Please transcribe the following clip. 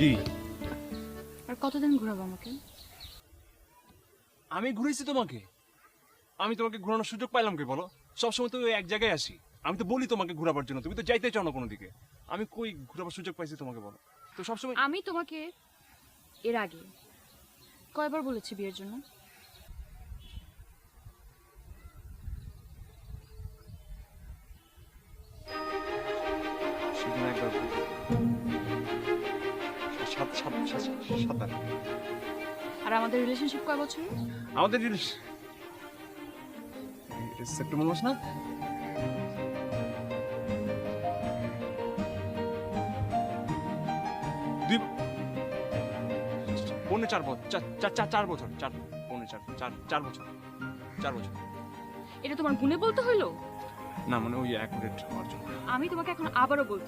কি? আর কতদিন ঘোরাবো আমাকে? আমি ঘুরেছি তোমাকে? আমি তোমাকে ঘোরানোর সুযোগ পাইলাম কি বলো? সবসময় তো ওই এক জায়গায় আসি। আমি তো বলি তোমাকে ঘোরাবার জন্য, তুমি তো যাইতে চাও না কোনো দিকে। আমি কই ঘোরাবার সুযোগ পাইছি তোমাকে বলো? তো সবসময় আমি তোমাকে এর আগে কয়বার বলেছি বিয়ের জন্য? সেদিন একবার সাত আট। আর আমাদের রিলেশনশিপ কয় বছর? আমাদের সেপ্টেম্বর মাস না? দুই পৌনে 4 বছর, 4 বছর, 4 বছর। এটা তোমার গুণে বলতে হইলো? না মানে ওই অ্যাকুরেট হওয়ার জন্য। আমি তোমাকে এখন আবারও বলছি,